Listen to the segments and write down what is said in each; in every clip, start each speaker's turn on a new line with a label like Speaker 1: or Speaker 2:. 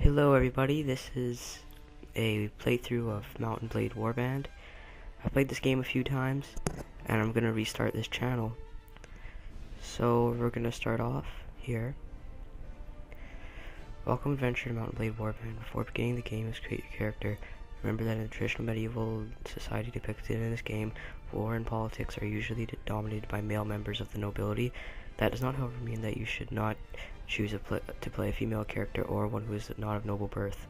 Speaker 1: Hello everybody, this is a playthrough of Mountain Blade Warband. I've played this game a few times, and I'm going to restart this channel. So we're going to start off here. Welcome adventure to Mountain Blade Warband. Before beginning the game, let's create your character. Remember that in the traditional medieval society depicted in this game, war and politics are usually dominated by male members of the nobility. That does not, however, mean that you should not choose to play a female character or one who is not of noble birth.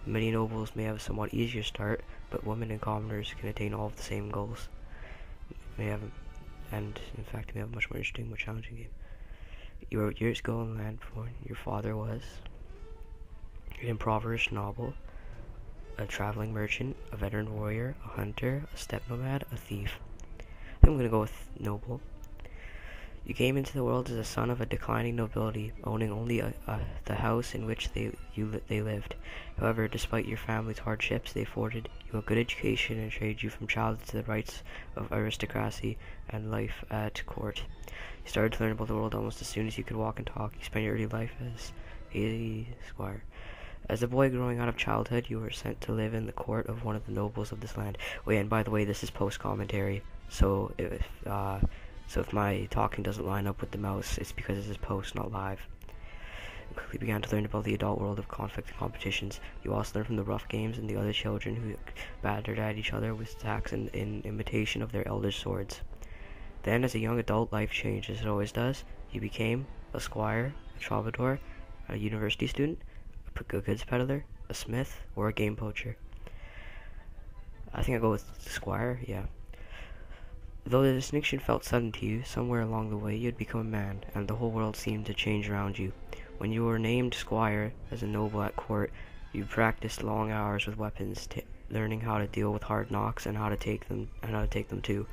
Speaker 1: Many nobles may have a somewhat easier start, but women and commoners can attain all of the same goals. And in fact, may have a much more interesting, more challenging game. Your years ago in land born, your father was an impoverished noble, a traveling merchant, a veteran warrior, a hunter, a steppe nomad, a thief. I think I'm gonna go with noble. You came into the world as a son of a declining nobility, owning only the house in which they lived. However, despite your family's hardships, they afforded you a good education and trained you from childhood to the rights of aristocracy and life at court. You started to learn about the world almost as soon as you could walk and talk. You spent your early life as a squire. As a boy growing out of childhood, you were sent to live in the court of one of the nobles of this land. Oh yeah, and by the way, this is post-commentary, so if my talking doesn't line up with the mouse, it's because this is post, not live. You quickly began to learn about the adult world of conflict and competitions. You also learned from the rough games and the other children who battered at each other with attacks in imitation of their elders' swords. Then, as a young adult, life changed as it always does. You became a squire, a troubadour, a university student, a goods peddler, a smith, or a game poacher. I think I'll go with squire, yeah. Though the distinction felt sudden to you, somewhere along the way you had become a man, and the whole world seemed to change around you. When you were named squire as a noble at court, you practiced long hours with weapons, learning how to deal with hard knocks and how to take them too.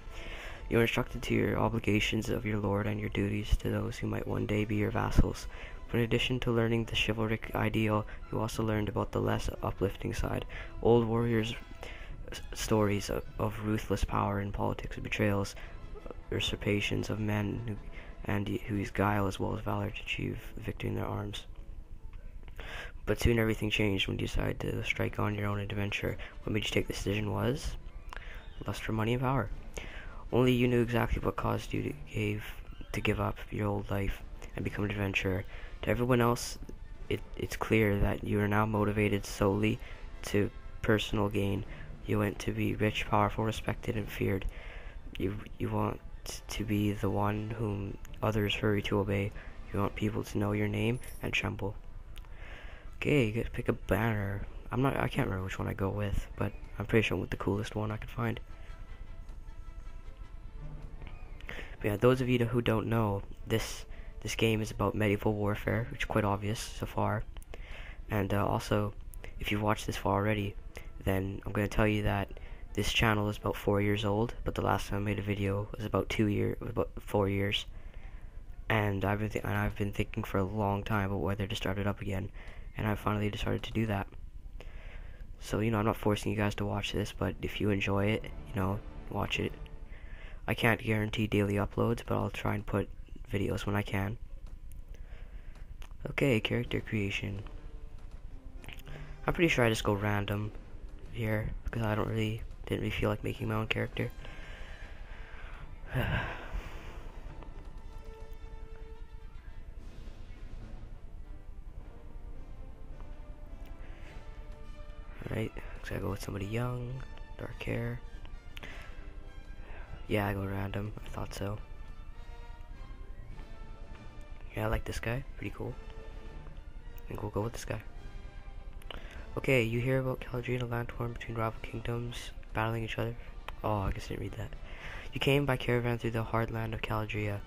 Speaker 1: You were instructed to your obligations of your lord and your duties to those who might one day be your vassals. But in addition to learning the chivalric ideal, you also learned about the less uplifting side. Old warriors' stories of ruthless power in politics, betrayals, usurpations of men who use guile as well as valor to achieve victory in their arms. But soon everything changed when you decided to strike on your own adventure. What made you take this decision was lust for money and power. Only you knew exactly what caused you to give up your old life and become an adventurer. To everyone else, it's clear that you are now motivated solely to personal gain. You want to be rich, powerful, respected, and feared. You want to be the one whom others hurry to obey. You want people to know your name and tremble. Okay, you gotta pick a banner. I can't remember which one I go with, but I'm pretty sure I went with the coolest one I could find. But yeah, those of you who don't know, this game is about medieval warfare, which is quite obvious so far. And also, if you've watched this far already, then I'm going to tell you that this channel is about 4 years old, but the last time I made a video was about 4 years. And I've been thinking for a long time about whether to start it up again, and I finally decided to do that. So, I'm not forcing you guys to watch this, but if you enjoy it, watch it. I can't guarantee daily uploads, but I'll try and put videos when I can. Okay, character creation. I'm pretty sure I just go random here because I didn't really feel like making my own character. Alright, so I go with somebody young, dark hair. Yeah, I go random. I thought so. Yeah, I like this guy. Pretty cool. I think we'll go with this guy. Okay, you hear about Caladria, a land torn between rival kingdoms, battling each other. Oh, I guess I didn't read that. You came by caravan through the hard land of Caladria.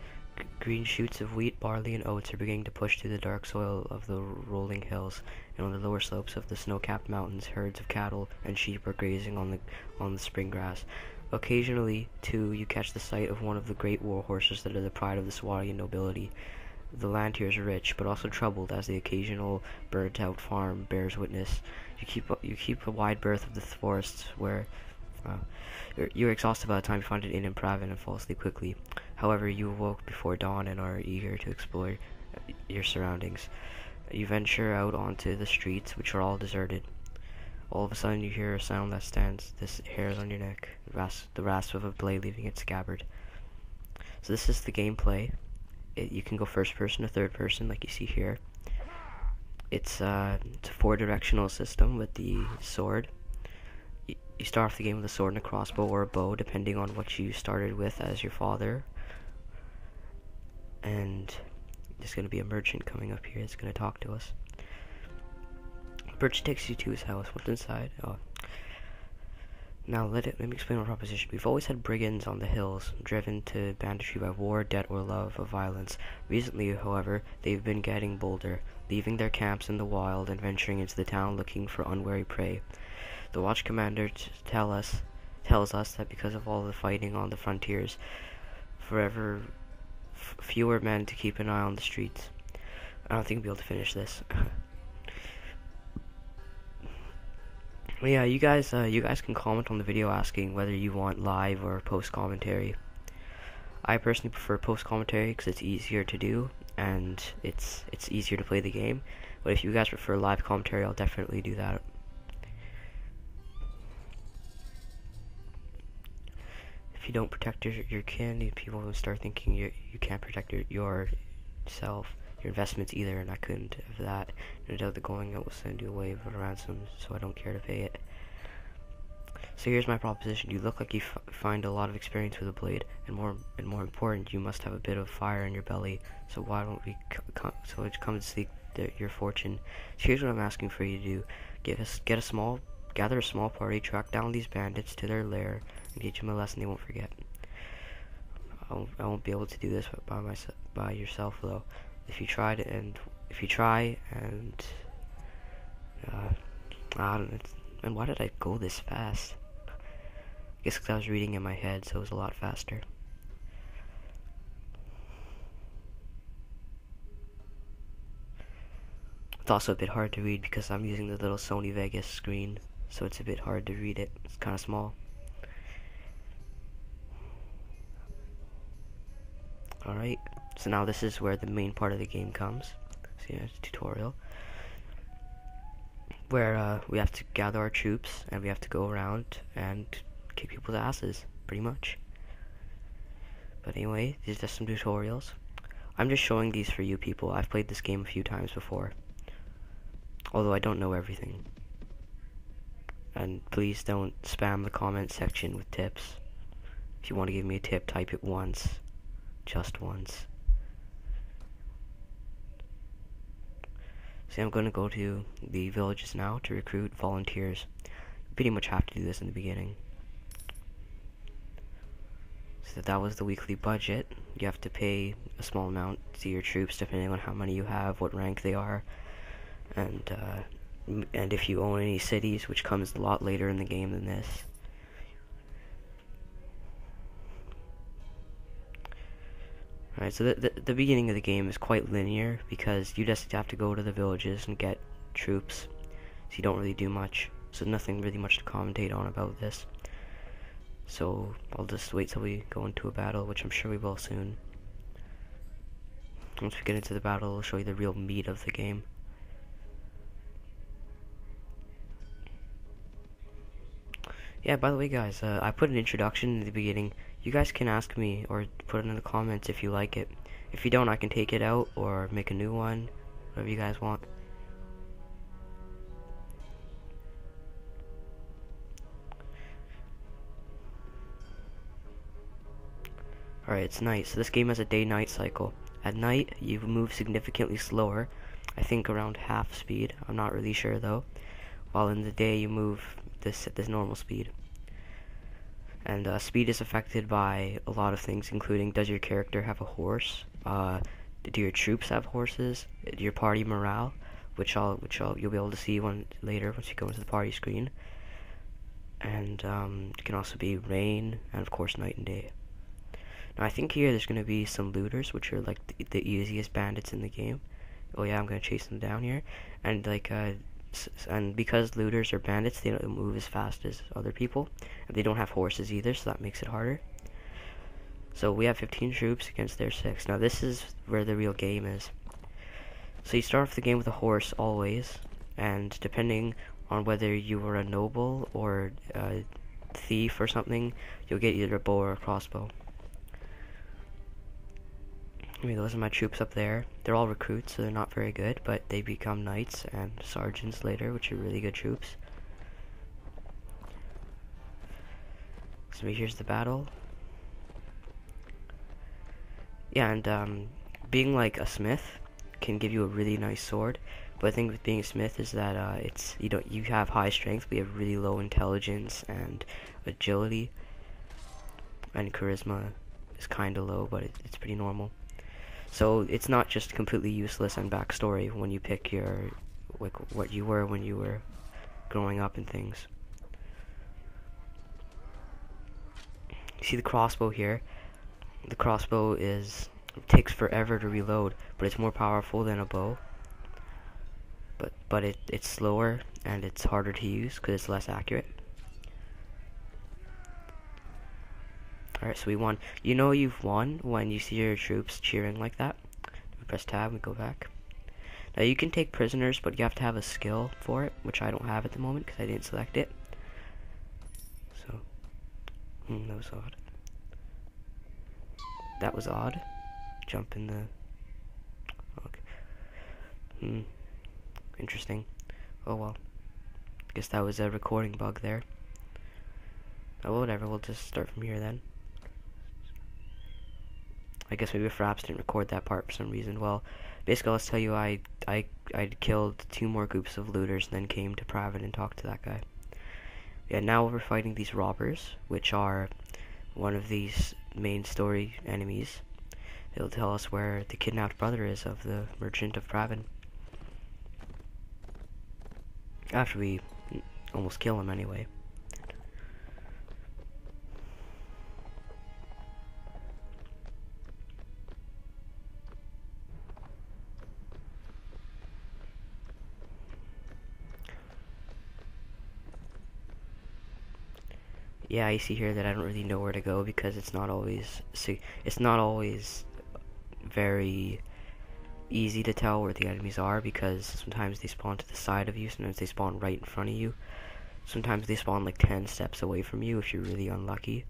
Speaker 1: Green shoots of wheat, barley, and oats are beginning to push through the dark soil of the rolling hills, and on the lower slopes of the snow-capped mountains, herds of cattle and sheep are grazing on the spring grass. Occasionally, too, you catch the sight of one of the great war horses that are the pride of the Swabian nobility. The land here is rich, but also troubled, as the occasional burnt-out farm bears witness. You keep a wide berth of the forests where you're exhausted by the time you find an inn in Pravin and fall asleep quickly. However, you awoke before dawn and are eager to explore your surroundings. you venture out onto the streets, which are all deserted. All of a sudden you hear a sound that stands this hairs on your neck, the rasp of a blade leaving its scabbard. So this is the gameplay. You can go first person or third person like you see here. It's a 4-directional system with the sword. You start off the game with a sword and a crossbow or a bow, depending on what you started with as your father. And there's going to be a merchant coming up here that's going to talk to us. Merchant takes you to his house. What's inside? Oh. Now let me explain our proposition. We've always had brigands on the hills, driven to banditry by war, debt, or love of violence. Recently, however, they've been getting bolder, leaving their camps in the wild and venturing into the town looking for unwary prey. The watch commander tells us that because of all the fighting on the frontiers, fewer men to keep an eye on the streets. I don't think we'll be able to finish this. But yeah, you guys can comment on the video asking whether you want live or post commentary. I personally prefer post commentary because it's easier to do and it's easier to play the game. But if you guys prefer live commentary, I'll definitely do that. If you don't protect your kin, people will start thinking you can't protect yourself, your investments either, and I couldn't have that. No doubt the going out will send you away with a ransom, so I don't care to pay it. So here's my proposition. You look like you find a lot of experience with a blade, and more important, you must have a bit of fire in your belly. So why don't we come and seek your fortune? So here's what I'm asking for you to do: gather a small party, track down these bandits to their lair, and teach them a lesson they won't forget. I won't be able to do this by yourself though. If you try and I don't know. And why did I go this fast? I guess because I was reading in my head, so it was a lot faster. It's also a bit hard to read because I'm using the little Sony Vegas screen, so it's a bit hard to read it. It's kind of small. Alright, so now this is where the main part of the game comes. So yeah, it's a tutorial. Where we have to gather our troops and we have to go around and kick people's asses, pretty much. But anyway, these are just some tutorials. I'm just showing these for you people. I've played this game a few times before, although I don't know everything. And please don't spam the comment section with tips. If you want to give me a tip, type it once. Just once. So I'm going to go to the villages now to recruit volunteers. You pretty much have to do this in the beginning. So that was the weekly budget. You have to pay a small amount to your troops depending on how many you have, what rank they are, and if you own any cities, which comes a lot later in the game than this. Alright, so the beginning of the game is quite linear because you just have to go to the villages and get troops. So you don't really do much. So nothing really much to commentate on about this. So I'll just wait till we go into a battle, which I'm sure we will soon. Once we get into the battle, I'll show you the real meat of the game. Yeah, by the way guys, I put an introduction in the beginning. You guys can ask me or put it in the comments if you like it. If you don't, I can take it out or make a new one, whatever you guys want. Alright, it's night. So this game has a day-night cycle. At night, you move significantly slower. I think around half speed. I'm not really sure though. While in the day, you move at this normal speed. And speed is affected by a lot of things, including does your character have a horse? Do your troops have horses? Your party morale, which you'll be able to see later once you go into the party screen. And it can also be rain and of course night and day. Now I think here there's going to be some looters, which are like the easiest bandits in the game. Oh yeah, I'm going to chase them down here, and like and because looters are bandits, they don't move as fast as other people, and they don't have horses either, so that makes it harder. So we have 15 troops against their 6. Now this is where the real game is. So you start off the game with a horse always, and depending on whether you were a noble or a thief or something, you'll get either a bow or a crossbow. I mean, those are my troops up there. They're all recruits, so they're not very good, but they become knights and sergeants later, which are really good troops. So here's the battle. Yeah, and being like a smith can give you a really nice sword, but the thing with being a smith is that you have high strength, but you have really low intelligence and agility, and charisma is kind of low, but it's pretty normal. So it's not just completely useless and backstory when you pick your what you were when you were growing up and things. You see the crossbow here? The crossbow takes forever to reload, but it's more powerful than a bow. But it's slower and it's harder to use because it's less accurate. Alright, so we won. You know you've won when you see your troops cheering like that. We press tab, we go back. Now you can take prisoners, but you have to have a skill for it, which I don't have at the moment because I didn't select it. So, that was odd. That was odd. Jump in the... Okay. Interesting. Oh well. Guess that was a recording bug there. Oh, whatever, we'll just start from here then. I guess maybe Fraps didn't record that part for some reason. Well, basically, let's tell you, I killed 2 more groups of looters and then came to Pravin and talked to that guy. Yeah, now we're fighting these robbers, which are one of these main story enemies. They'll tell us where the kidnapped brother is of the merchant of Pravin. After we almost kill him anyway. Yeah, I see here that I don't really know where to go because it's not always very easy to tell where the enemies are, because sometimes they spawn to the side of you, sometimes they spawn right in front of you, sometimes they spawn like 10 steps away from you if you're really unlucky.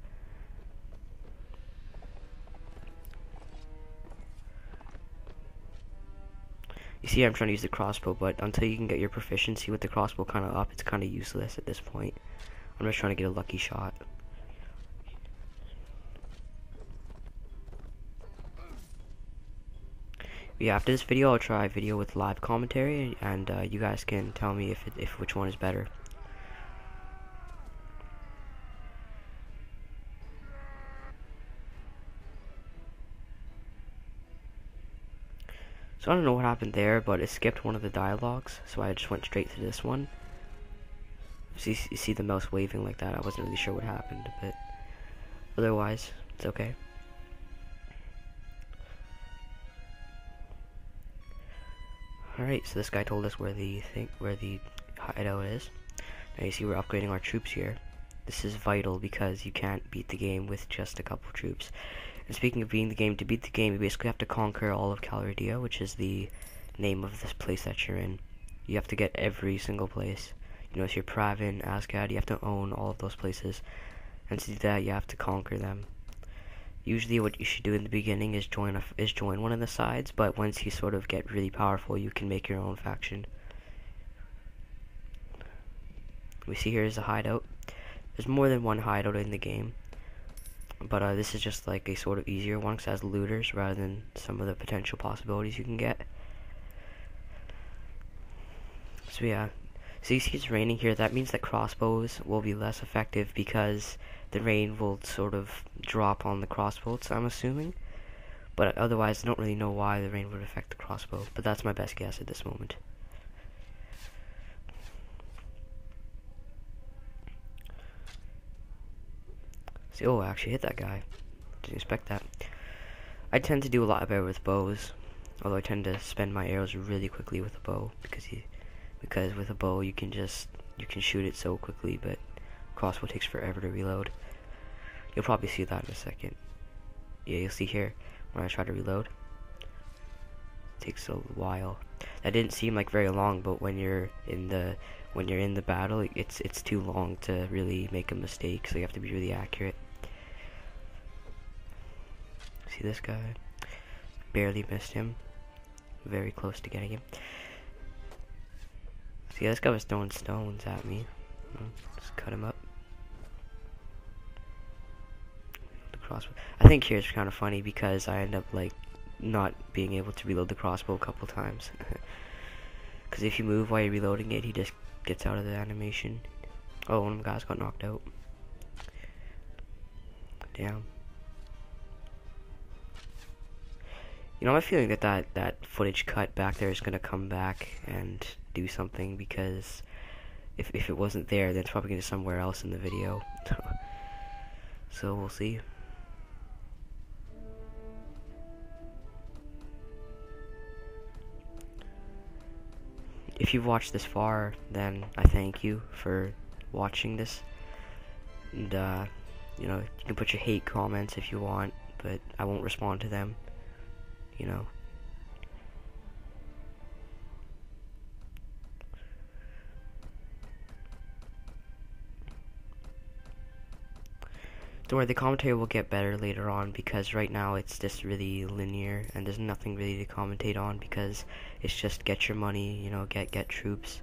Speaker 1: You see, I'm trying to use the crossbow, but until you can get your proficiency with the crossbow kind of up, it's kind of useless at this point. I'm just trying to get a lucky shot. Yeah, after this video, I'll try a video with live commentary, and you guys can tell me if which one is better. So I don't know what happened there, but it skipped one of the dialogues, so I just went straight to this one. You see the mouse waving like that. I wasn't really sure what happened, but otherwise, it's okay. Alright, so this guy told us where the hideout is. Now you see we're upgrading our troops here. This is vital because you can't beat the game with just a couple troops. And speaking of beating the game, to beat the game, you basically have to conquer all of Calridia, which is the name of this place that you're in. You have to get every single place. You know, if you're Pravin, Asgard, you have to own all of those places. And to do that, you have to conquer them. Usually what you should do in the beginning is join one of the sides, but once you sort of get really powerful, you can make your own faction. We see here is a hideout. There's more than one hideout in the game, but this is just like a sort of easier one because it has looters rather than some of the potential possibilities you can get. So yeah. So you see it's raining here. That means that crossbows will be less effective because the rain will sort of drop on the crossbows, I'm assuming. But otherwise, I don't really know why the rain would affect the crossbow. But that's my best guess at this moment. See, oh, I actually hit that guy. Didn't expect that. I tend to do a lot better with bows, although I tend to spend my arrows really quickly with a bow because with a bow you can shoot it so quickly, but crossbow takes forever to reload. You'll probably see that in a second. Yeah, you'll see here when I try to reload. It takes a while. That didn't seem like very long, but when you're in the battle, it's too long to really make a mistake, so you have to be really accurate. See this guy? Barely missed him. Very close to getting him. See, this guy was throwing stones at me. Just cut him up. The crossbow. I think here's kind of funny because I end up like not being able to reload the crossbow a couple times. Because if you move while you're reloading it, he just gets out of the animation. Oh, one of the guys got knocked out. Damn. You know, I have a feeling that footage cut back there is gonna come back and do something, because if it wasn't there, then it's probably gonna be somewhere else in the video. So we'll see. If you've watched this far, then I thank you for watching this. And you know, you can put your hate comments if you want, but I won't respond to them. You know. Don't worry, the commentary will get better later on, because right now it's just really linear and there's nothing really to commentate on, because it's just get your money, you know, get troops.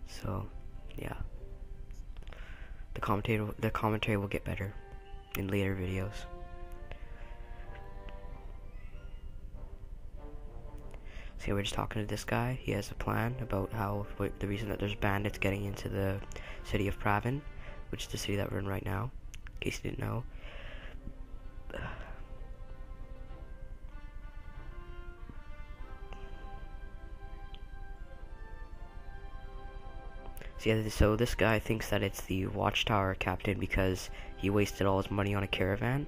Speaker 1: So, yeah. The commentary will get better in later videos. So we're just talking to this guy. He has a plan about the reason that there's bandits getting into the city of Pravin, which is the city that we're in right now, in case you didn't know. So this guy thinks that it's the watchtower captain because he wasted all his money on a caravan,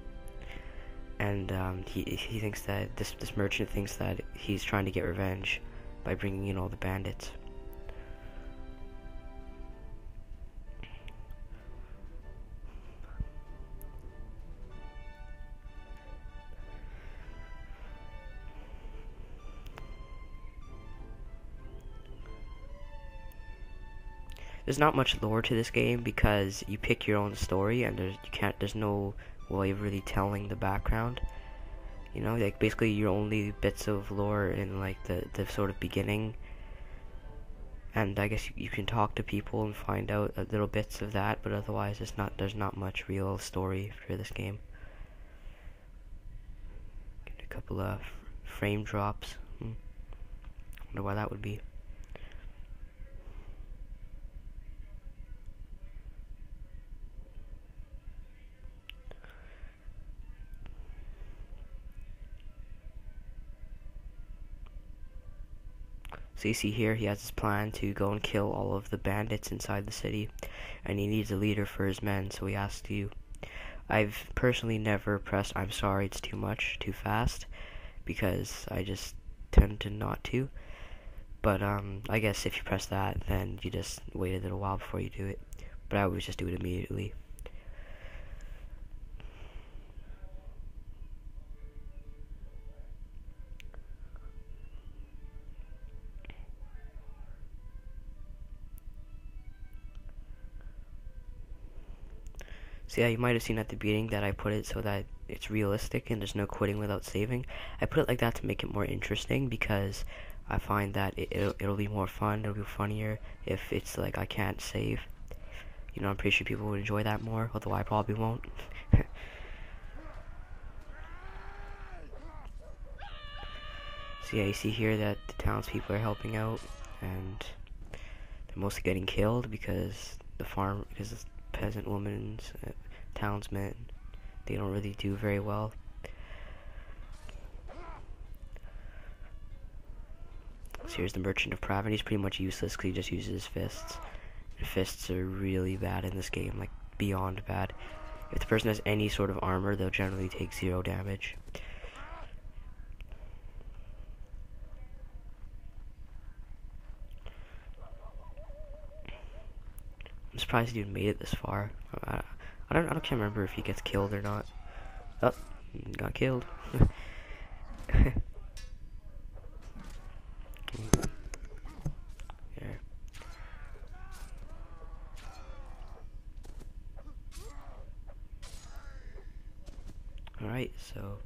Speaker 1: and he thinks that this merchant thinks that he's trying to get revenge by bringing in all the bandits. There's not much lore to this game because you pick your own story, and there's no way of really telling the background. You know, like basically your only bits of lore in like the sort of beginning, and I guess you can talk to people and find out little bits of that, but otherwise there's not much real story for this game. Get a couple of frame drops. Wonder why that would be. So you see here, he has his plan to go and kill all of the bandits inside the city, and he needs a leader for his men, so he asks you. I've personally never pressed I'm sorry, it's too much, too fast, because I just tend to not to. But I guess if you press that, then you just wait a little while before you do it. But I always just do it immediately. So yeah, you might have seen at the beginning that I put it so that it's realistic and there's no quitting without saving. I put it like that to make it more interesting, because I find that it'll be more fun, it'll be funnier if it's like I can't save. You know, I'm pretty sure people would enjoy that more, although I probably won't. So yeah, you see here that the townspeople are helping out, and they're mostly getting killed because the peasant women's townsmen, they don't really do very well. So here's the merchant of Pravin. He's pretty much useless because he just uses his fists. And fists are really bad in this game, like beyond bad. If the person has any sort of armor, they'll generally take 0 damage. I'm surprised he even made it this far. I can't remember if he gets killed or not. Oh, got killed. There. Alright, so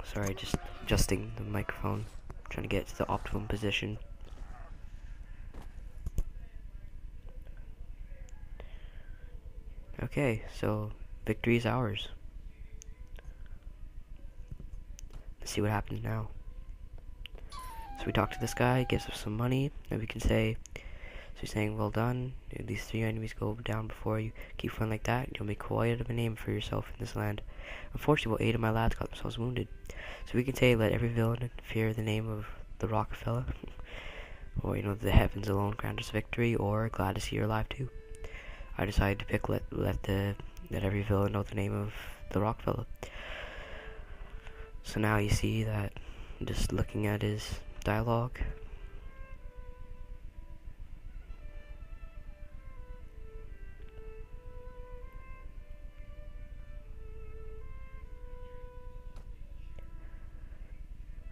Speaker 1: sorry, just adjusting the microphone, trying to get to the optimum position. Okay, so victory is ours. Let's see what happens now. So we talk to this guy, gives us some money, and we can say, so he's saying, well done, these 3 enemies go down before you. Keep fighting like that, you'll make quite a name for yourself in this land. Unfortunately, well, 8 of my lads got themselves wounded. So we can say, let every villain fear the name of Therokkafellah. Or, you know, the heavens alone grant us victory, or glad to see you're alive too. I decided to pick let every villain know the name of Therokkafellah. So now you see that, just looking at his dialogue,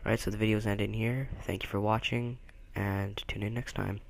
Speaker 1: alright, so the video's ending here. Thank you for watching, and tune in next time.